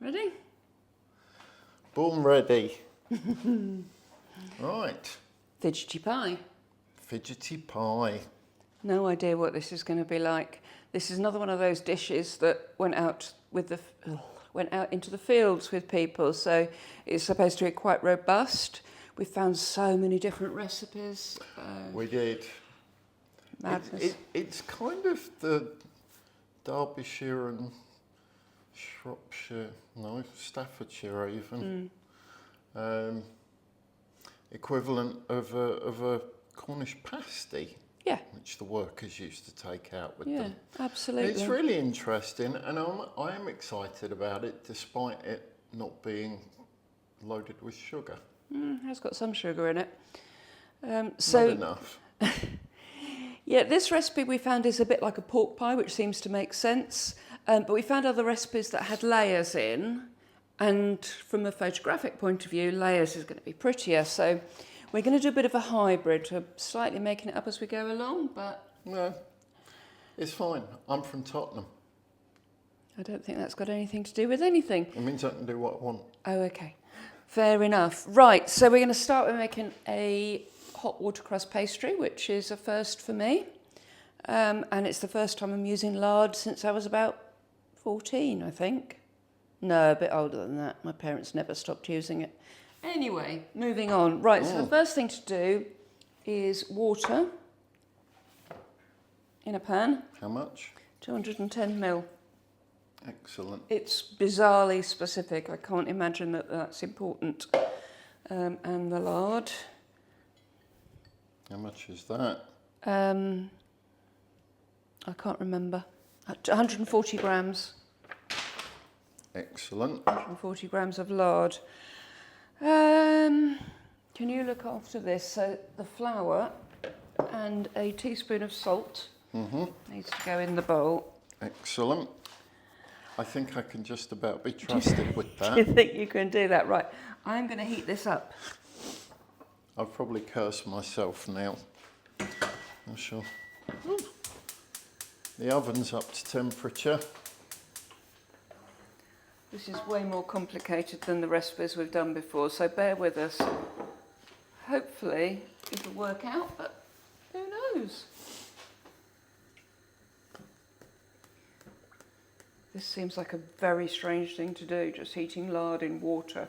Ready? Born ready. Right. Fidgety Pie. Fidgety Pie. No idea what this is going to be like. This is another one of those dishes that went out into the fields with people, so it's supposed to be quite robust. We found so many different recipes. We did. Madness. It's kind of the Derbyshire and Shropshire, no, Staffordshire even, equivalent of a Cornish Pasty. Yeah. Which the workers used to take out with Yeah, them. absolutely. It's really interesting, and I am excited about it, despite it not being loaded with sugar. It has got some sugar in it. Not enough. Yeah, this recipe we found is a bit like a pork pie, which seems to make sense. But we found other recipes that had layers in, and from a photographic point of view, layers is going to be prettier. So we're going to do a bit of a hybrid. We're slightly making it up as we go along, but... No, it's fine. I'm from Tottenham. I don't think that's got anything to do with anything. It means I can do what I want. Oh, okay. Fair enough. Right, so we're going to start with making a hot watercress pastry, which is a first for me. And it's the first time I'm using lard since I was about 14, I think. No, a bit older than that. My parents never stopped using it. Anyway, moving on. Right, so the first thing to do is water in a pan. How much? 210 ml. Excellent. It's bizarrely specific. I can't imagine that that's important. And the lard. How much is that? I can't remember. 140 grams. Excellent. 140 grams of lard. Can you look after this? So the flour and a teaspoon of salt needs to go in the bowl. Excellent. I think I can just about be trusted with Do you that. think you can do that? Right. I'm going to heat this up. I'll probably curse myself now. I'm sure. The oven's up to temperature. This is way more complicated than the recipes we've done before, so bear with us. Hopefully it'll work out, but who knows? This seems like a very strange thing to do, just heating lard in water.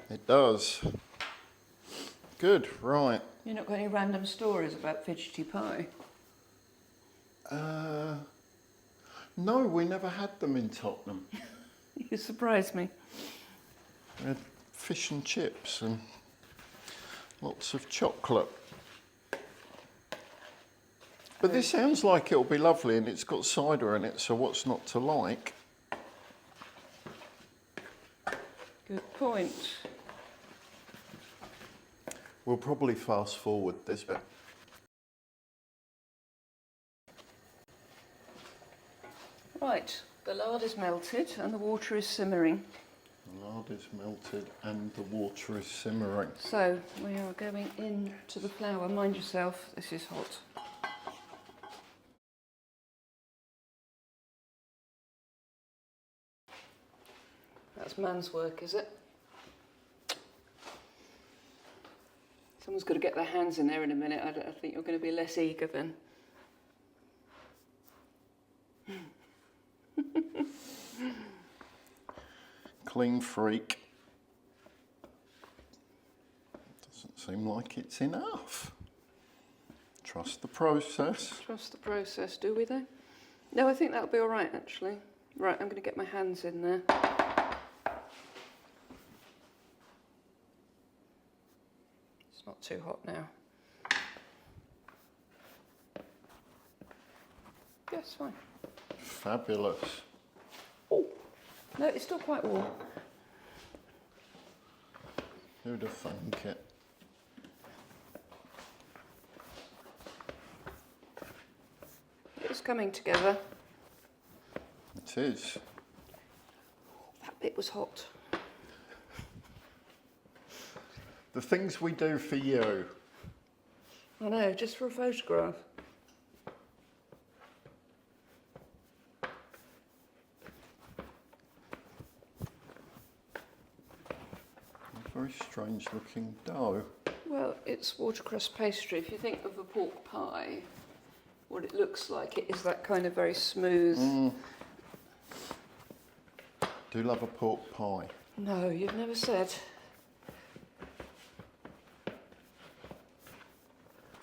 It does. Good, right. You've not got any random stories about Fidgety Pie? No, we never had them in Tottenham. You surprise me. We had fish and chips and lots of chocolate. But this sounds like it'll be lovely, and it's got cider in it, so what's not to like? Good point. We'll probably fast forward this bit. Right, the lard is melted and the water is simmering. The lard is melted and the water is simmering. So we are going into the flour. Mind yourself, this is hot. That's man's work, is it? Someone's got to get their hands in there in a minute. I think you're going to be less eager then. Clean freak. Doesn't seem like it's enough. Trust the process. Trust the process, do we though? No, I think that'll be all right actually. Right, I'm going to get my hands in there. It's not too hot now. Yes, fine. Fabulous. Oh, no, it's still quite warm. Who'd have thunk it? It's coming together. It is. That bit was hot. The things we do for you. I know, just for a photograph. Very strange looking dough. Well, it's watercress pastry. If you think of a pork pie, what it looks like, it is that kind of very smooth. Do you love a pork pie? No, you've never said.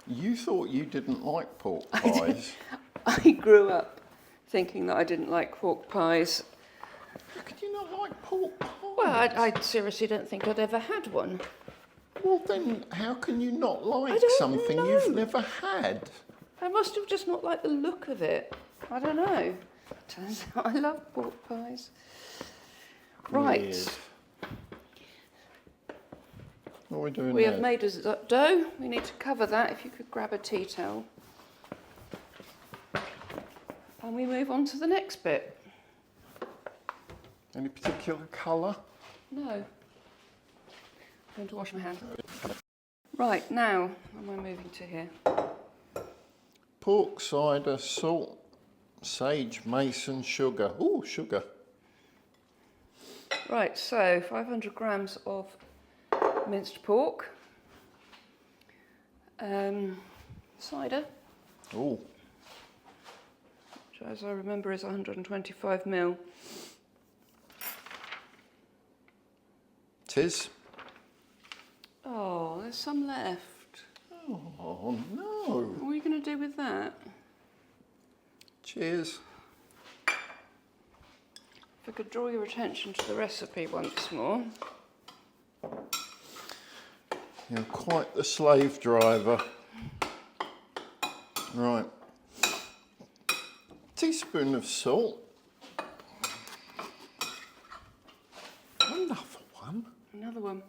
You thought you didn't like pork pies. I grew up thinking that I didn't like pork pies. How could you not like pork pies? Well, I seriously don't think I'd ever had one. Well then, how can you not like don't something know. you've never had? I must have just not liked the look of it. I don't know. Turns out I love pork pies. Right. Weird. What are we doing We now? have made a dough. We need to cover that. If you could grab a tea towel. And we move on to the next bit. Any particular colour? No. I'm going to wash my hands. Right, now, what am I moving to here? Pork, cider, salt, sage, mace and sugar. Ooh, sugar. Right, so 500 grams of minced pork. Cider, Ooh. which as I remember is 125 ml. Tis. Oh, there's some left. Oh no. What are you going to do with that? Cheers. If I could draw your attention to the recipe once more. You're quite the slave driver. Right. Teaspoon of salt. Another one. Another one.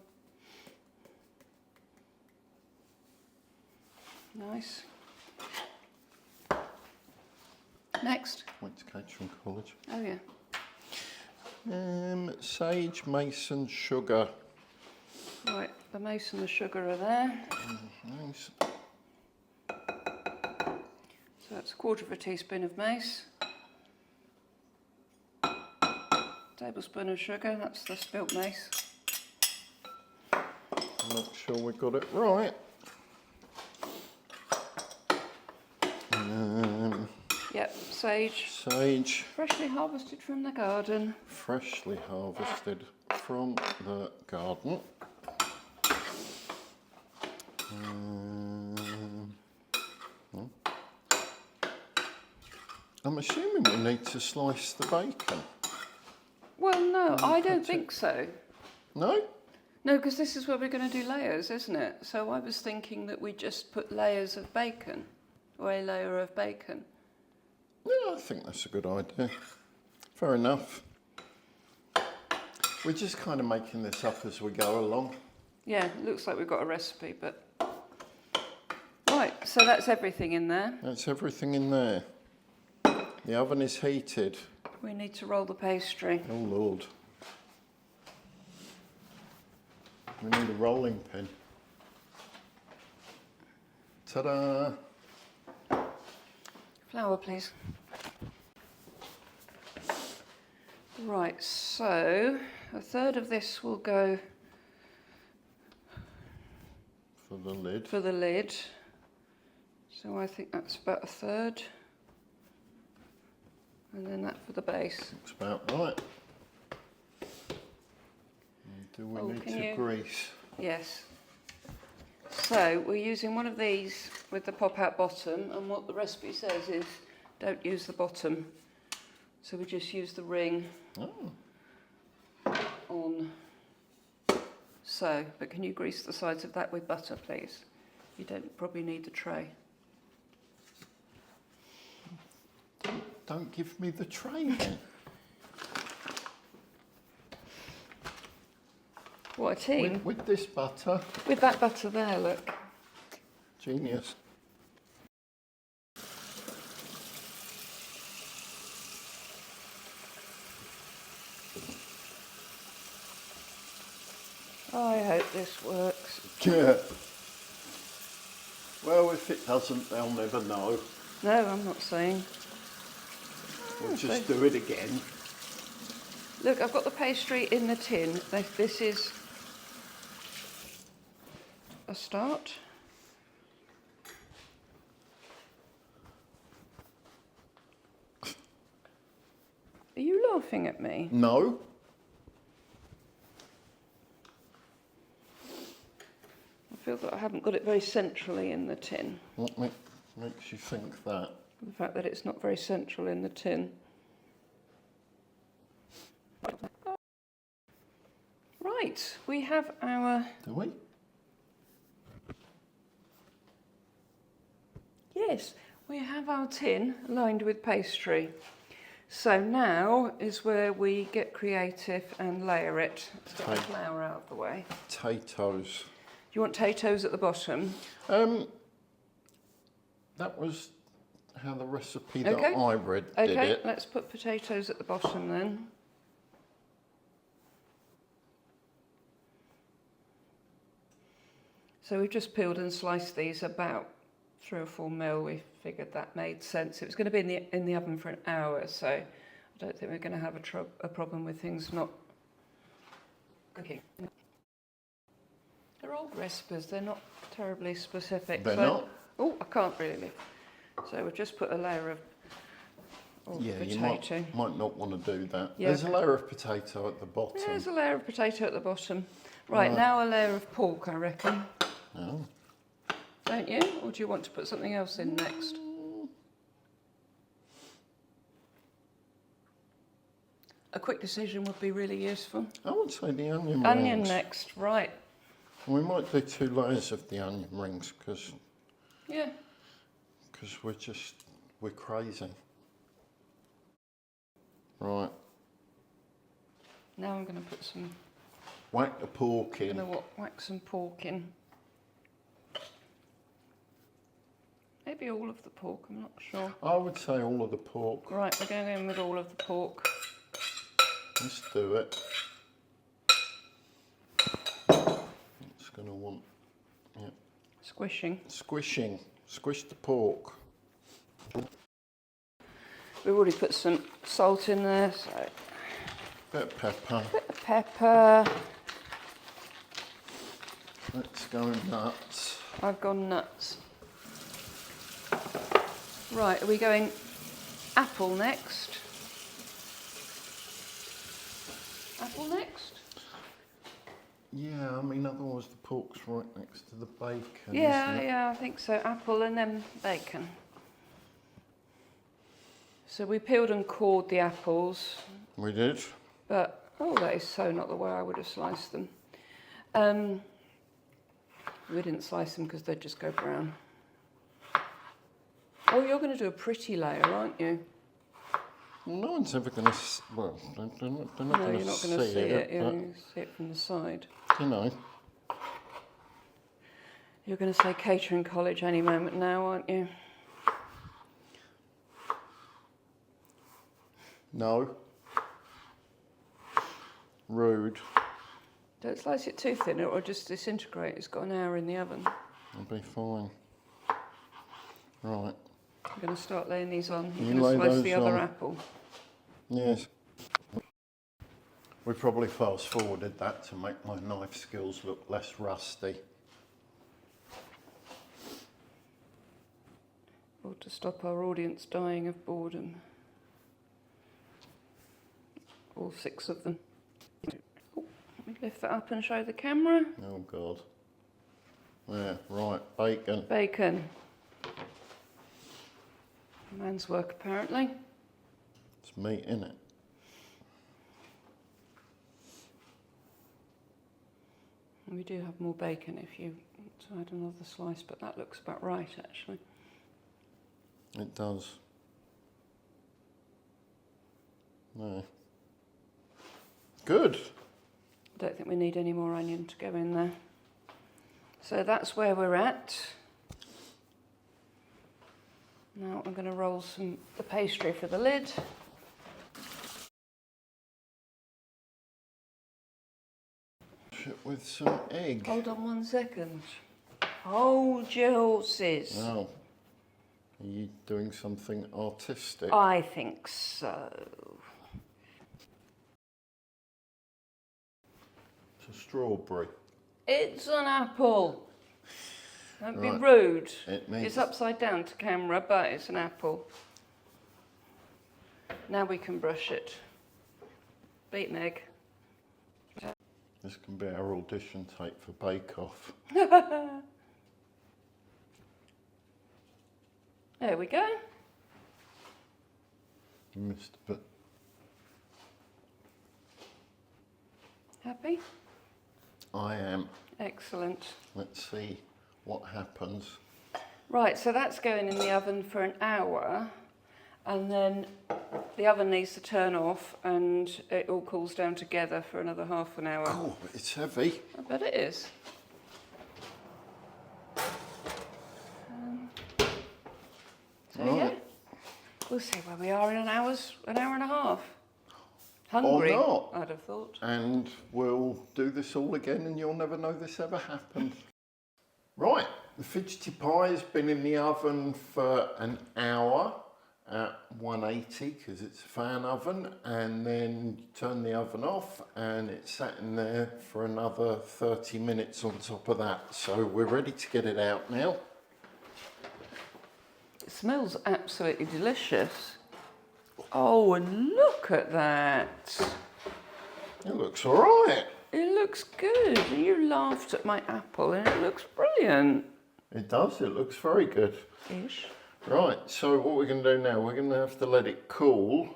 Nice. Next. Went to Catering College. Oh yeah. Sage, mace and sugar. Right, the mace and the sugar are there. Nice. So that's 1/4 teaspoon of mace. Tablespoon of sugar, that's the spilt mace. I'm not sure we got it right. Yep, sage. Sage, Freshly harvested from the garden. freshly harvested from the garden. I'm assuming we need to slice the bacon. Well, no, I don't cut think so. No? No, because this is where we're going to do layers, isn't it? So I was thinking that we just put layers of bacon, or a layer of bacon. Yeah, I think that's a good idea. Fair enough. We're just kind of making this up as we go along. Yeah, it looks like we've got a recipe, but... Right, so that's everything in there. That's everything in there. The oven is heated. We need to roll the pastry. Oh Lord. We need a rolling pin. Ta-da! Flour, please. Right, so 1/3 of this will go For the lid. for the lid. So I think that's about 1/3. And then that for the base. Looks about right. Do we need can to you- grease? Yes. So we're using one of these with the pop-out bottom, and what the recipe says is don't use the bottom. So we just use the ring Oh, on so. But can you grease the sides of that with butter, please? You don't probably need the tray. don't give me the tray then. What a team. With this butter. With that butter there, look. Genius. I hope this works. Yeah. Well, if it doesn't, they'll never know. No, I'm not saying. We'll just do it again. Look, I've got the pastry in the tin. This is a start. Are you laughing at me? No. I feel that I haven't got it very centrally in the tin. What makes you think that? The fact that it's not very central in the tin. Right, we have our... Do we? Yes, we have our tin lined with pastry. So now is where we get creative and layer it. Let's get the flour out of the way. Potatoes. Do you want potatoes at the bottom? That was how the recipe that Okay. I read did Okay, it. let's put potatoes at the bottom then. So we've just peeled and sliced these about 3 or 4 mil. We figured that made sense. It was going to be in the oven for an hour, so I don't think we're going to have a problem with things not cooking. They're old recipes. They're not terribly specific. They're not? Oh, I can't really. So we've just put a layer of Yeah, you potato. might not want to do that. Yeah. There's a layer of potato at the bottom. There's a layer of potato at the bottom. Right, now a layer of pork, I reckon. Oh. Don't you? Or do you want to put something else in next? A quick decision would be really useful. I would say the onion Onion rings. next, right. We might do 2 layers of the onion rings because Yeah. we're crazy. Right. Now I'm going to put some, Whack the pork in. whack some pork in. Maybe all of the pork, I'm not sure. I would say all of the pork. Right, we're going in with all of the pork. Let's do it. It's going to want, yeah. Squishing. Squishing. Squish the pork. We've already put some salt in there, so Bit of pepper. bit of pepper. Let's go nuts. I've gone nuts. Right, are we going apple next? Apple next? Yeah, I mean, otherwise the pork's right next to the bacon, Yeah, isn't it? yeah, I think so. Apple and then bacon. So we peeled and cored the apples, We did. but oh, that is so not the way I would have sliced them. We didn't slice them because they'd just go brown. Oh, you're going to do a pretty layer, aren't you? Well, no one's ever going to, well, they're not No, going you're not to going to see it. but, You see it from the side. you know. You're going to say catering college any moment now, aren't you? No. Rude. Don't slice it too thin, it will just disintegrate. It's got an hour in the oven. I'll be fine. Right. I'm going to start laying these on. You You're going lay to slice those the other on. apple. Yes. We probably fast forwarded that to make my knife skills look less rusty. Or to stop our audience dying of boredom. All 6 of them. Oh, let me lift that up and show the camera. Oh God. Yeah, right, bacon. Bacon. Man's work, apparently. It's meat, innit? And we do have more bacon if you want to add another slice, but that looks about right, actually. It does. No. Good. I don't think we need any more onion to go in there. So that's where we're at. Now I'm going to roll the pastry for the lid. With some egg. Hold on 1 second. Hold your horses. Oh. Are you doing something artistic? I think so. It's a strawberry. It's an apple. Don't be rude. It needs... It's upside down to camera, but it's an apple. Now we can brush it. Beat an egg. This can be our audition tape for Bake Off. There we go. Missed a bit. Happy? I am. Excellent. Let's see what happens. Right, so that's going in the oven for an hour, and then the oven needs to turn off and it all cools down together for another half an hour. Oh, it's heavy. I bet it is. So Right. yeah, we'll see where we are in an hour and a half. Hungry, Or not. I'd have thought. And we'll do this all again and you'll never know this ever happened. Right, the Fidgety Pie has been in the oven for an hour at 180 because it's a fan oven, and then you turn the oven off and it's sat in there for another 30 minutes on top of that. So we're ready to get it out now. It smells absolutely delicious. Oh, and look at that. It looks all right. It looks good. You laughed at my apple and it looks brilliant. It does, it looks very good. Ish. Right, so what we're going to do now, we're going to have to let it cool.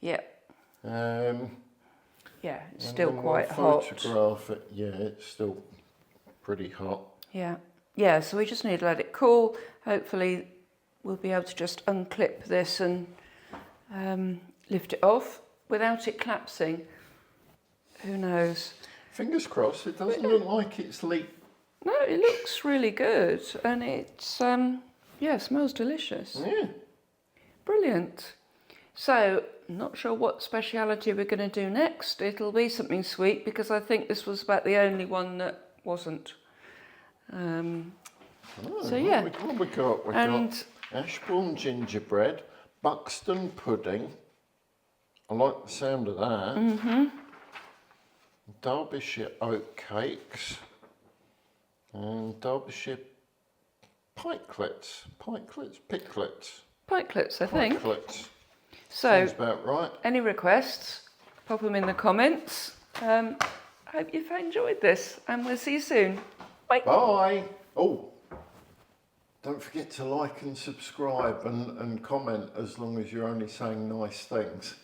Yep. Yeah, It's still quite hot. Photograph it. Yeah, it's still pretty hot. Yeah, so we just need to let it cool. Hopefully we'll be able to just unclip this and lift it off without it collapsing. Who knows? Fingers crossed, it doesn't look like it's leaked. No, it looks really good, and it's yeah, smells delicious. Yeah. Brilliant. So, not sure what speciality we're going to do next. It'll be something sweet because I think this was about the only one that wasn't. So yeah. What we got? We got Ashbourne gingerbread, Buxton pudding. I like the sound of that. Mm-hmm. Derbyshire oat cakes and Derbyshire pikelets, Pikelets, I think. Pikelets. So, sounds about right. Any requests, pop them in the comments. I hope you've enjoyed this, and we'll see you soon. Bye. Bye. Oh, don't forget to like and subscribe and comment as long as you're only saying nice things.